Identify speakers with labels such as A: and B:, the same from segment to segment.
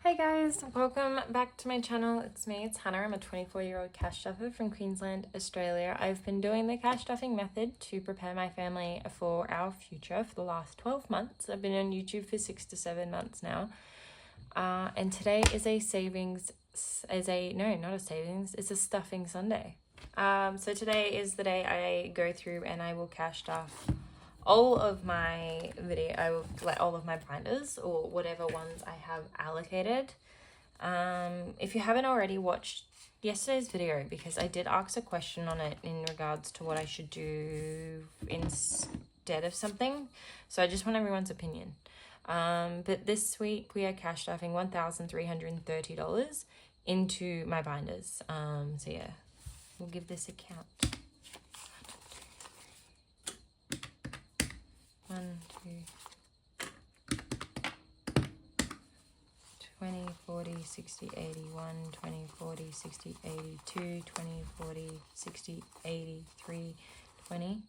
A: Hey guys, welcome back to my channel. It's me, it's Hannah. I'm a 24-year-old cash stuffer from Queensland, Australia. I've been doing the cash stuffing method to prepare my family for our future for the last 12 months. I've been on YouTube for 6 to 7 months now. And today is a savings, it's a stuffing Sunday. So today is the day I go through and I will cash stuff all of my all of my binders or whatever ones I have allocated. If you haven't already watched yesterday's video, because I did ask a question on it in regards to what I should do instead of something, so I just want everyone's opinion. But this week we are cash stuffing $1,330 into my binders. So yeah, we'll give this a count. 1, 2, 20, 40, 60, 81, 20, 40, 60, 82, 20, 40, 60, 83, 20.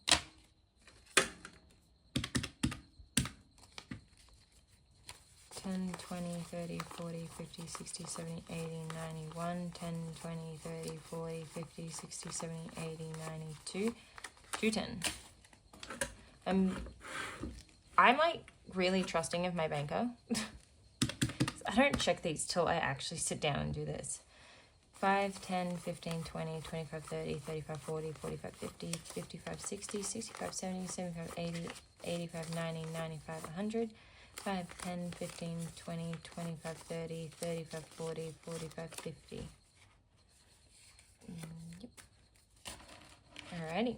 A: 10, 20, 30, 40, 50, 60, 70, 80, 91, 10, 20, 30, 40, 50, 60, 70, 80, 92, 210. I'm like really trusting of my banker. I don't check these till I actually sit down and do this. 5, 10, 15, 20, 25, 30, 35, 40, 45, 50, 55, 60, 65, 70, 75, 80, 85, 90, 95, 100. 5, 10, 15, 20, 25, 30, 35, 40, 45, 50. Yep. Alrighty.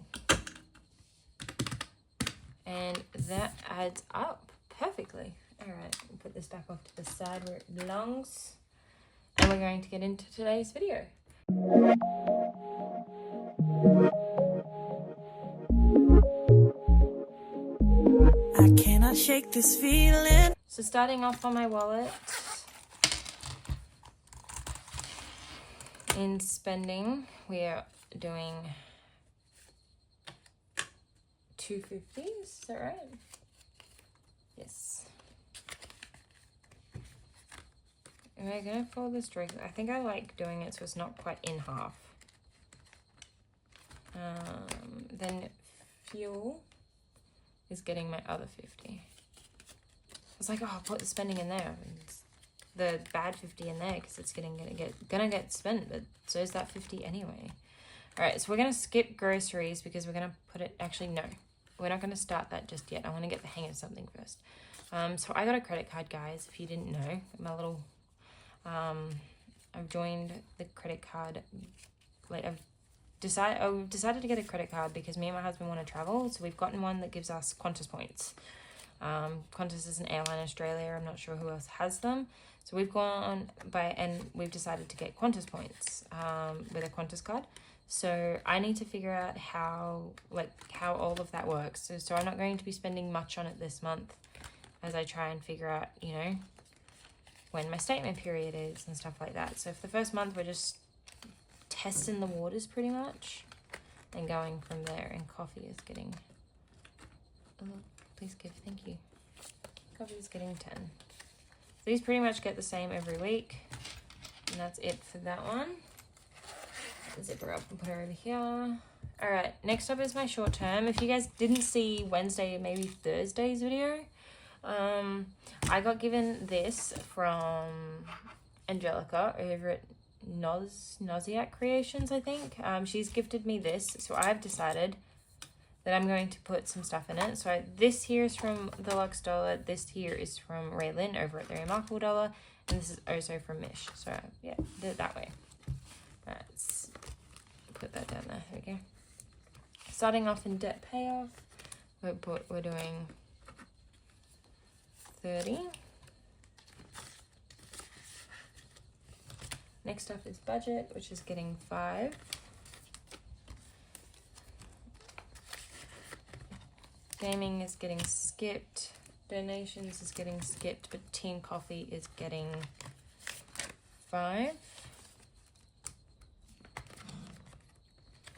A: And that adds up perfectly. Alright, we'll put this back off to the side where it belongs. And we're going to get into today's video.
B: I cannot shake this feeling.
A: So starting off on my wallet, in spending, we are doing $250, is that right? Yes. Am I gonna fold this directly? I think I like doing it so it's not quite in half. Then fuel is getting my other 50. I was like, oh, I'll put the spending in there. It's the bad 50 in there because it's gonna get spent, but so is that 50 anyway. All right, so we're gonna skip groceries because we're gonna put it, actually no, we're not gonna start that just yet. I wanna get the hang of something first. So I got a credit card, guys, if you didn't know. My little, I've joined the credit card, like I've decided to get a credit card because me and my husband want to travel, so we've gotten one that gives us Qantas points. Qantas is an airline in Australia. I'm not sure who else has them. So we've gone and we've decided to get Qantas points with a Qantas card. So I need to figure out how all of that works. So I'm not going to be spending much on it this month as I try and figure out, you know, when my statement period is and stuff like that. So for the first month, we're just testing the waters pretty much and going from there. And coffee is getting, oh, please give, thank you. Coffee is getting 10. So these pretty much get the same every week. And that's it for that one. Zip her up and put her over here. All right, next up is my short term. If you guys didn't see Wednesday, maybe Thursday's video, I got given this from Angelica over at Nausea Creations, I think. She's gifted me this, so I've decided that I'm going to put some stuff in it. So this here is from the Luxe dollar, this here is from Raelynn over at the RaeMarkable dollar, and this is also from Mish. So yeah, did it that way. Let's put that down there. There we go. Starting off in debt payoff, we're doing 30. Next up is budget, which is getting 5. Gaming is getting skipped. Donations is getting skipped, but Team Coffee is getting 5.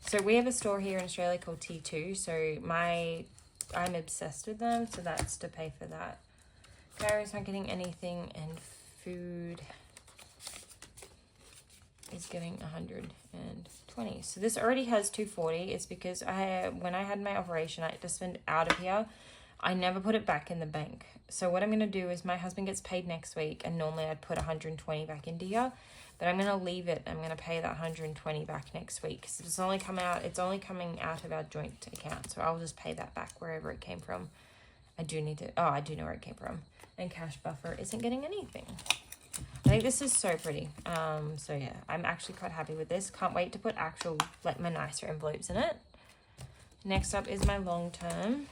A: So we have a store here in Australia called T2. So I'm obsessed with them, so that's to pay for that. Gary's not getting anything, and food is getting 120. So this already has 240. It's because when I had my operation, I had to spend out of here. I never put it back in the bank. So what I'm going to do is my husband gets paid next week, and normally I'd put 120 back into here, but I'm going to leave it. I'm going to pay that 120 back next week because it's only coming out of our joint account. So I'll just pay that back wherever it came from. I do know where it came from. And cash buffer isn't getting anything. I think this is so pretty. So yeah, I'm actually quite happy with this. Can't wait to put actual, like, my nicer envelopes in it. Next up is my long term.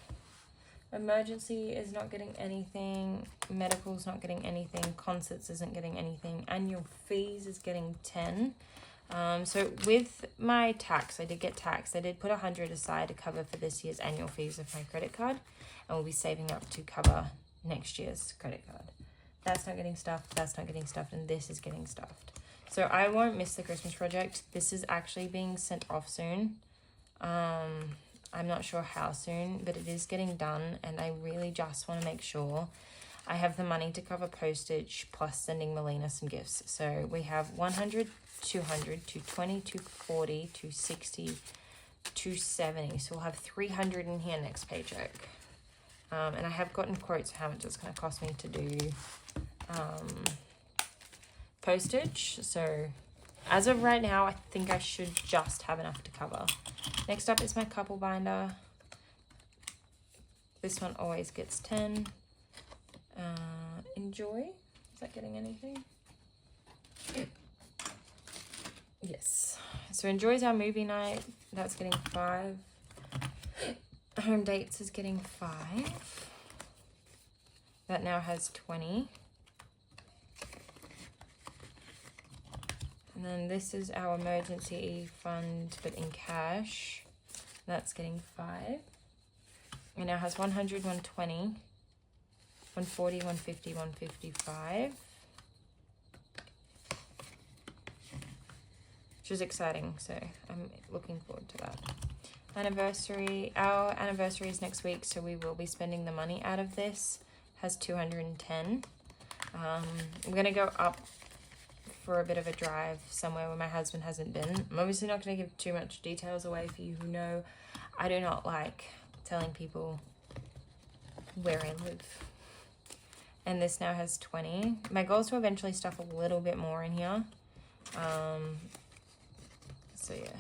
A: Emergency is not getting anything. Medical's not getting anything. Concerts isn't getting anything. Annual fees is getting 10. So with my tax, I did get taxed. I did put 100 aside to cover for this year's annual fees of my credit card, and we'll be saving up to cover next year's credit card. That's not getting stuffed, that's not getting stuffed, and this is getting stuffed. So I won't miss the Christmas project. This is actually being sent off soon. I'm not sure how soon, but it is getting done, and I really just want to make sure I have the money to cover postage plus sending Melina some gifts. So we have 100, 200, 220, 240, 260, 270. So we'll have 300 in here next paycheck. And I have gotten quotes how much it's going to cost me to do postage. So as of right now, I think I should just have enough to cover. Next up is my couple binder. This one always gets 10. Enjoy. Is that getting anything? Yes. So Enjoy's our movie night. That's getting 5. Home Dates is getting 5. That now has 20. And then this is our emergency fund, but in cash. That's getting 5. It now has 100, 120, 140, 150, 155. Which is exciting, so I'm looking forward to that. Anniversary. Our anniversary is next week, so we will be spending the money out of this. Has 210. I'm going to go up for a bit of a drive somewhere where my husband hasn't been. I'm obviously not going to give too much details away for you who know. I do not like telling people where I live. And this now has 20. My goal is to eventually stuff a little bit more in here. So yeah,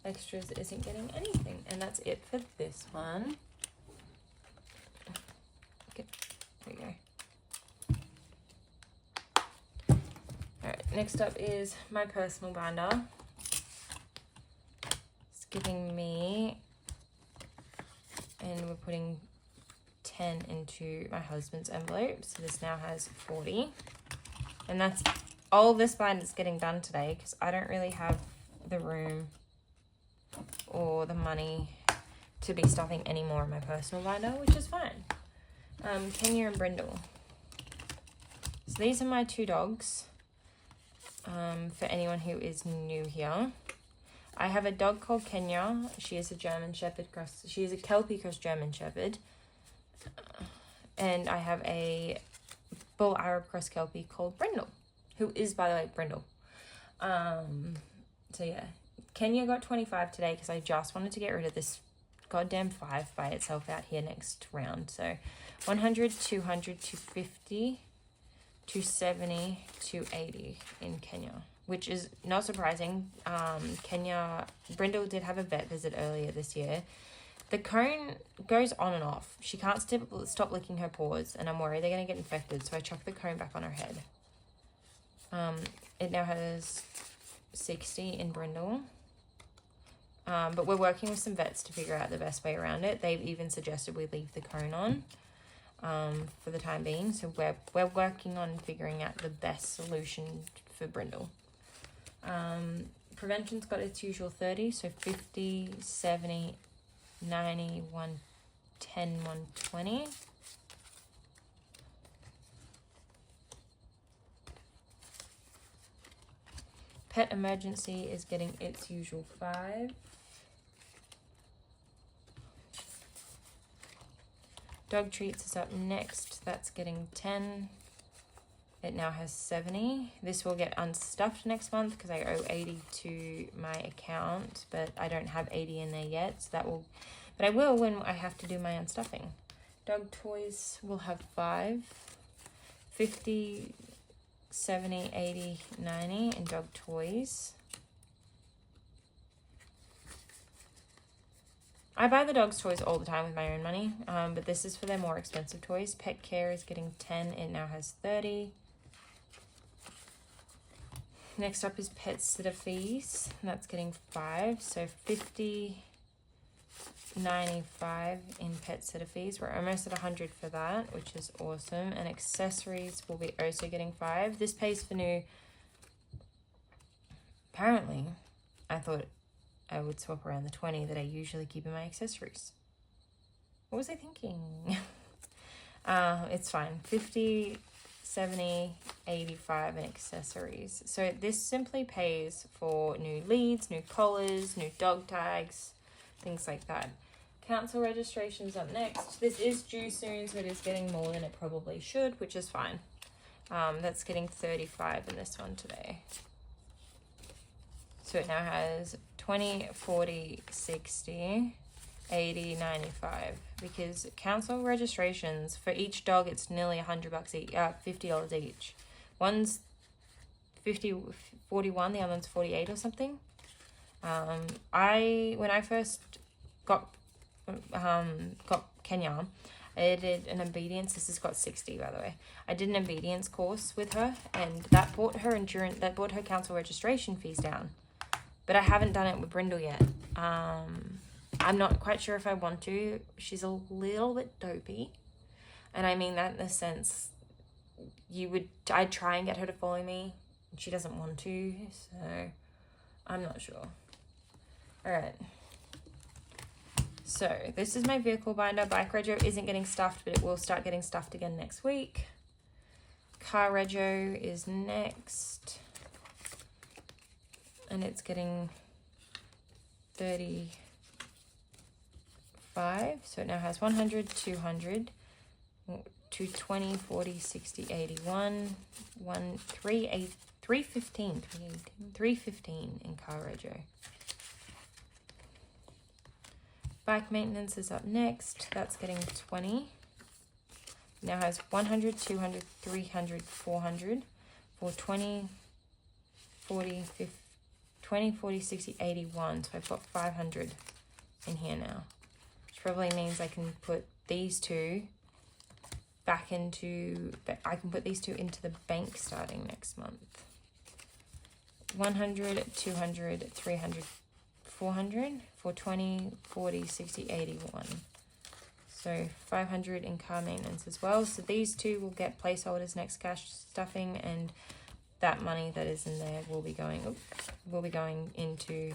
A: extras isn't getting anything. And that's it for this one. Okay, there we go. Alright, next up is my personal binder. It's giving me, and we're putting 10 into my husband's envelope. So this now has 40. And that's all this binder is getting done today because I don't really have the room or the money to be stuffing any more in my personal binder, which is fine. Kenya and Brindle. So these are my 2 dogs. For anyone who is new here, I have a dog called Kenya. She is a German Shepherd cross. She is a Kelpie cross German Shepherd, and I have a Bull Arab cross Kelpie called Brindle, who is, by the way, Brindle. So yeah, Kenya got 25 today because I just wanted to get rid of this goddamn 5 by itself out here next round. So 100, 200, 250. 270, 280 in Kenya, which is not surprising. Brindle did have a vet visit earlier this year. The cone goes on and off. She can't stop licking her paws, and I'm worried they're going to get infected, so I chuck the cone back on her head. It now has 60 in Brindle. But we're working with some vets to figure out the best way around it. They've even suggested we leave the cone on. For the time being, so we're working on figuring out the best solution for Brindle. Prevention's got its usual 30, so 50, 70, 90, 110, 120. Pet emergency is getting its usual 5. Dog treats is up next. That's getting 10. It now has 70. This will get unstuffed next month because I owe 80 to my account, but I don't have 80 in there yet, so that will, but I will when I have to do my unstuffing. Dog toys will have 5, 50, 70, 80, 90 in dog toys. I buy the dogs' toys all the time with my own money, but this is for their more expensive toys. Pet care is getting 10. It now has 30. Next up is pet sitter fees. That's getting 5. So 50, 95 in pet sitter fees. We're almost at 100 for that, which is awesome. And accessories will be also getting 5. This pays for new... Apparently, I thought I would swap around the 20 that I usually keep in my accessories. What was I thinking? It's fine. 50, 70, 85 in accessories. So this simply pays for new leads, new collars, new dog tags, things like that. Council registration's up next. This is due soon, so it is getting more than it probably should, which is fine. That's getting 35 in this one today. So it now has 20, 40, 60, 80, 95. Because council registrations, for each dog, it's nearly $100 each, $50 each. One's 41, the other one's 48 or something. When I first got Kenya, I did an obedience. This has got 60, by the way. I did an obedience course with her, and that brought her council registration fees down. But I haven't done it with Brindle yet. I'm not quite sure if I want to. She's a little bit dopey. And I mean that in the sense, I'd try and get her to follow me. And she doesn't want to, so I'm not sure. Alright. So, this is my vehicle binder. Bike rego isn't getting stuffed, but it will start getting stuffed again next week. Car rego is next. And it's getting 35. So it now has 100, 200, 220, 40, 60, 81, 315 in car rego. Bike maintenance is up next. That's getting 20. Now has 100, 200, 300, 400 for 20, 40, 50. 20, 40, 60, 81. So I've got 500 in here now. Which probably means I can put these two back into... I can put these two into the bank starting next month. 100, 200, 300, 400 for 20, 40, 60, 81. So 500 in car maintenance as well. So these two will get placeholders next cash stuffing, and that money that is in there will be going into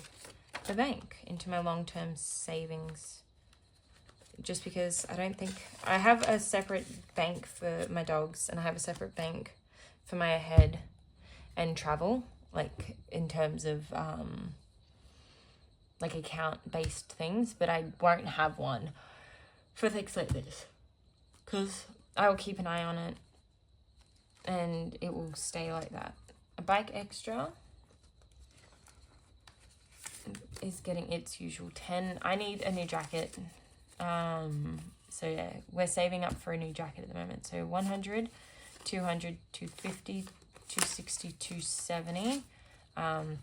A: the bank, into my long-term savings. Just because I have a separate bank for my dogs, and I have a separate bank for my ahead and travel, like in terms of like account-based things, but I won't have one for things like this, because I will keep an eye on it and it will stay like that. A bike extra is getting its usual 10. I need a new jacket. So yeah, we're saving up for a new jacket at the moment. So 100, 200, 250, 260, 270. Now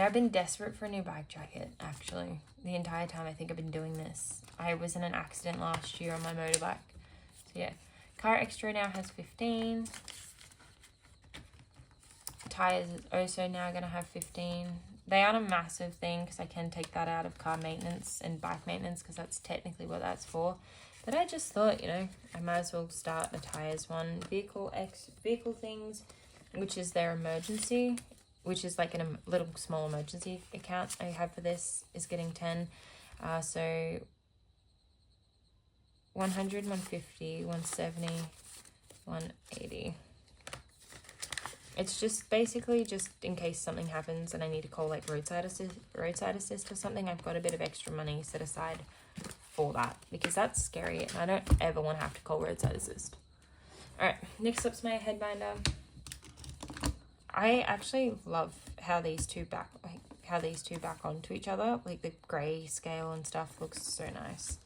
A: I've been desperate for a new bike jacket, actually. The entire time I think I've been doing this. I was in an accident last year on my motorbike. So yeah. Car extra now has 15. Tires is also now going to have 15. They aren't a massive thing because I can take that out of car maintenance and bike maintenance because that's technically what that's for. But I just thought, I might as well start a tires one. Vehicle things, which is their emergency, which is like a little small emergency account I have for this, is getting 10. So 100, 150, 170, 180. It's just basically just in case something happens and I need to call like roadside assist or something. I've got a bit of extra money set aside for that because that's scary and I don't ever want to have to call roadside assist. Alright, next up's my head binder. I actually love how these two back onto each other. Like the grey scale and stuff looks so nice.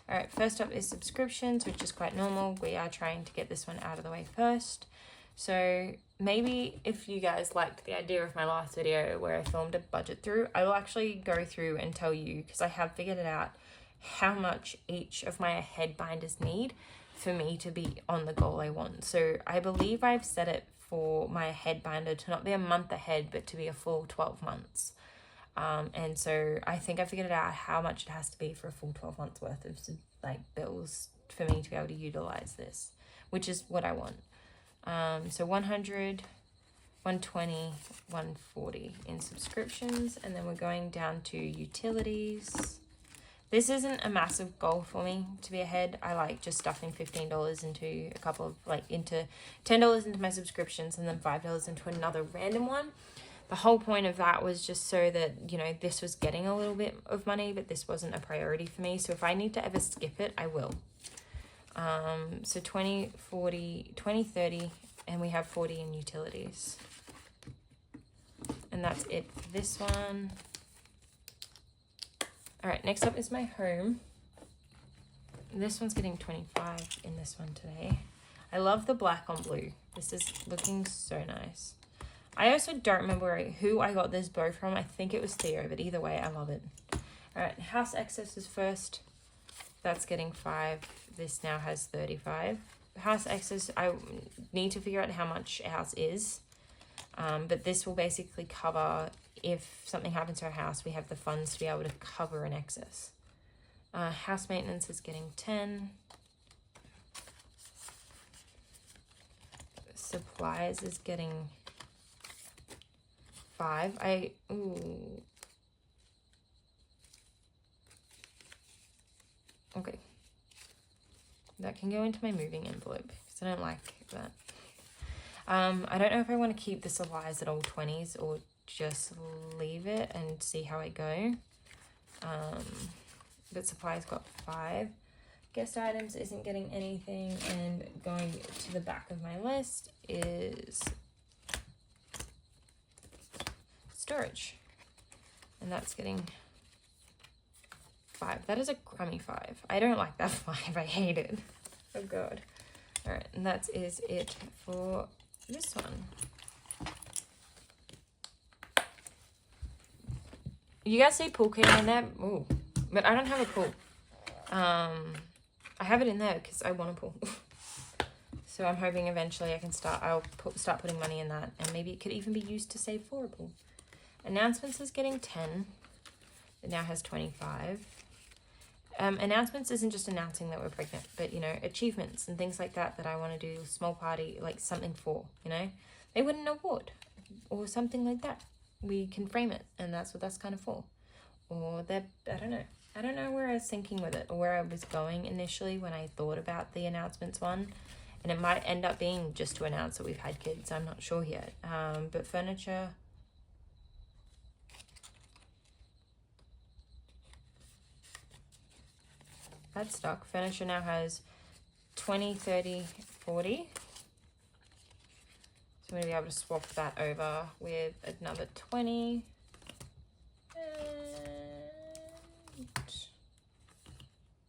A: All right, first up is subscriptions, which is quite normal. We are trying to get this one out of the way first. So maybe if you guys liked the idea of my last video where I filmed a budget through, I will actually go through and tell you, because I have figured it out, how much each of my head binders need for me to be on the goal I want. So I believe I've set it for my head binder to not be a month ahead, but to be a full 12 months. And so I think I figured out how much it has to be for a full 12 months worth of like bills for me to be able to utilize this, which is what I want. So 100, 120, 140 in subscriptions, and then we're going down to utilities. This isn't a massive goal for me to be ahead. I like just stuffing $15 into a couple of, like, into $10 into my subscriptions and then $5 into another random one. The whole point of that was just so that, you know, this was getting a little bit of money, but this wasn't a priority for me. So if I need to ever skip it, I will. So 20, 40, 20, 30, and we have 40 in utilities. And that's it for this one. All right, next up is my home. This one's getting 25 in this one today. I love the black on blue. This is looking so nice. I also don't remember who I got this bow from. I think it was Theo, but either way, I love it. All right, house excess is first. That's getting 5. This now has 35. House excess, I need to figure out how much house is. But this will basically cover, if something happens to our house, we have the funds to be able to cover an excess. House maintenance is getting 10. Supplies is getting 5. Okay. That can go into my moving envelope because I don't like that. I don't know if I want to keep the supplies at all 20s or just leave it and see how I go. But supplies got 5. Guest items isn't getting anything, and going to the back of my list is storage, and that's getting 5. That is a crummy 5. I don't like that 5. I hate it. Oh god. All right, and that is it for this one. You guys see pool key in there? Ooh, but I don't have a pool. I have it in there because I want a pool. So I'm hoping eventually I can start putting money in that, and maybe it could even be used to save for a pool. Announcements is getting 10. It now has 25. Announcements isn't just announcing that we're pregnant, but, you know, achievements and things like that I want to do, small party, like something for, you know. They win an award or something like that. We can frame it, and that's what that's kind of for. Or that, I don't know where I was thinking with it or where I was going initially when I thought about the announcements one. And it might end up being just to announce that we've had kids. I'm not sure yet. But furniture... That's stuck. Furniture now has 20, 30, 40. So I'm going to be able to swap that over with another 20. And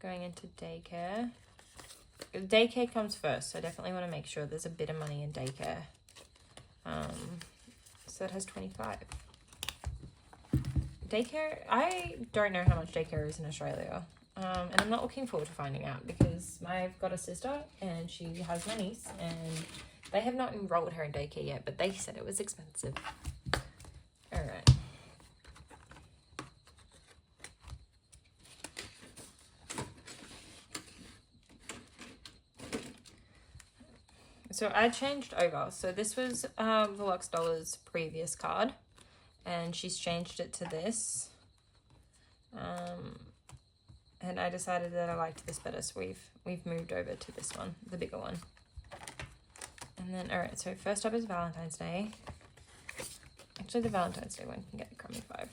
A: going into daycare. Daycare comes first, so I definitely want to make sure there's a bit of money in daycare. So it has 25. Daycare, I don't know how much daycare is in Australia. And I'm not looking forward to finding out because I've got a sister and she has my niece and they have not enrolled her in daycare yet, but they said it was expensive. All right. So I changed over. So this was the Luxe Dollars previous card and she's changed it to this. And I decided that I liked this better, so we've moved over to this one, the bigger one. And then, all right, so first up is Valentine's Day. Actually, the Valentine's Day one can get a crummy 5.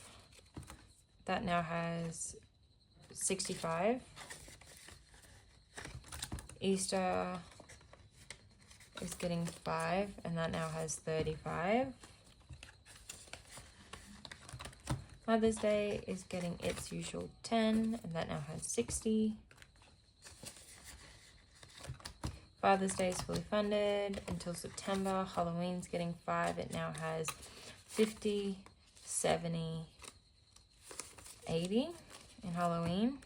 A: That now has 65. Easter is getting 5, and that now has 35. Mother's Day is getting its usual 10, and that now has 60. Father's Day is fully funded until September. Halloween's getting 5. It now has 50, 70, 80 in Halloween.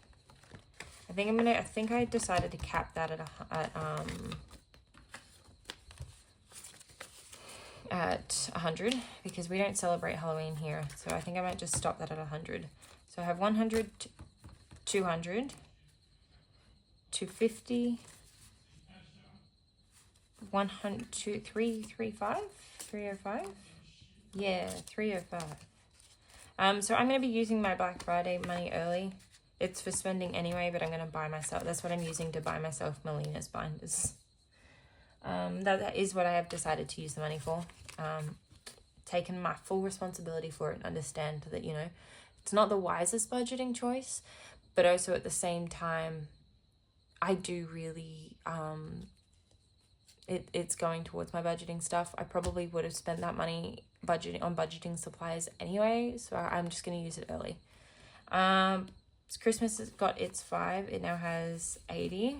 A: I think I decided to cap that at 100 because we don't celebrate Halloween here. So I think I might just stop that at 100. So I have 100, 200, 250, 100, 305? 305? Yeah, 305. So I'm going to be using my Black Friday money early. It's for spending anyway, but I'm going to buy myself. That's what I'm using to buy myself Melina's binders. That is what I have decided to use the money for. Taken my full responsibility for it and understand that, you know, it's not the wisest budgeting choice, but also at the same time, I do really, it's going towards my budgeting stuff. I probably would have spent that money budgeting supplies anyway, so I'm just going to use it early. Christmas has got its 5. It now has 80.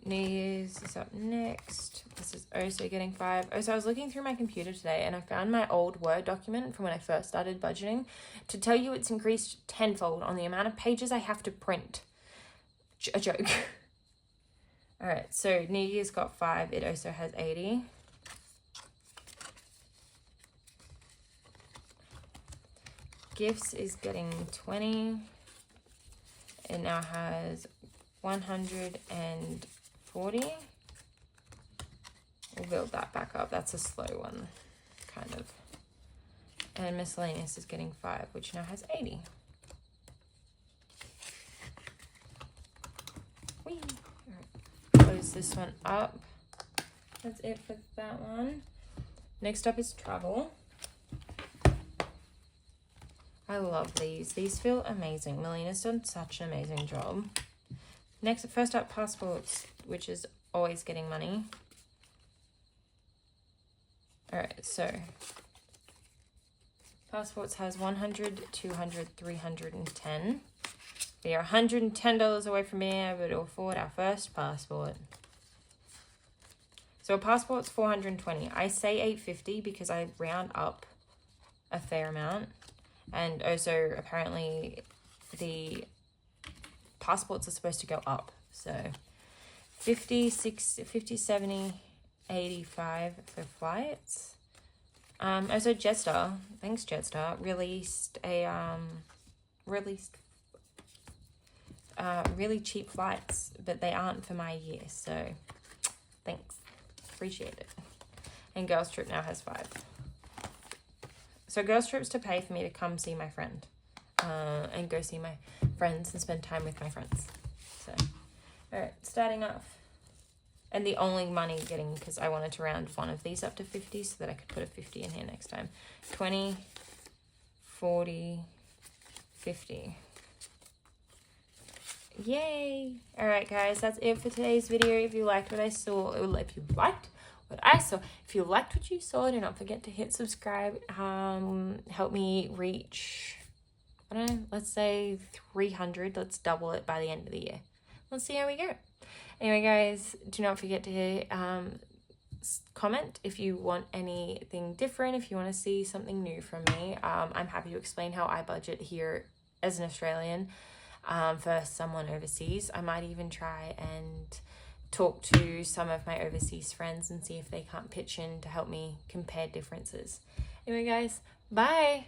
A: New Year's is up next. This is also getting 5. Oh, so I was looking through my computer today and I found my old Word document from when I first started budgeting to tell you it's increased tenfold on the amount of pages I have to print. A joke. Alright, so New Year's got 5. It also has 80. Gifts is getting 20. It now has 140. We'll build that back up. That's a slow one, kind of. And miscellaneous is getting 5, which now has 80. Whee! Alright, close this one up. That's it for that one. Next up is travel. I love these. These feel amazing. Melina's done such an amazing job. First up, passports, which is always getting money. Alright, so passports has 100, 200, 310. We are $110 away from being able to afford our first passport. So a passport's 420. I say 850 because I round up a fair amount. And also, apparently, the passports are supposed to go up. So, 50, 60, 50, 70, 85 for flights. Also, Jetstar, thanks Jetstar, released really cheap flights, but they aren't for my year. So, thanks. Appreciate it. And Girls Trip now has 5. So Girls Trip's to pay for me to come see my friend and go see my friends and spend time with my friends. So, alright, starting off. And the only money getting, because I wanted to round one of these up to 50 so that I could put a 50 in here next time. 20, 40, 50. Yay! Alright guys, that's it for today's video. If you liked what I saw, if you liked what you saw, do not forget to hit subscribe. Help me reach, I don't know, let's say 300. Let's double it by the end of the year. Let's see how we go. Anyway, guys, do not forget to comment if you want anything different, if you want to see something new from me. I'm happy to explain how I budget here as an Australian for someone overseas. I might even try and talk to some of my overseas friends and see if they can't pitch in to help me compare differences. Anyway, guys, bye!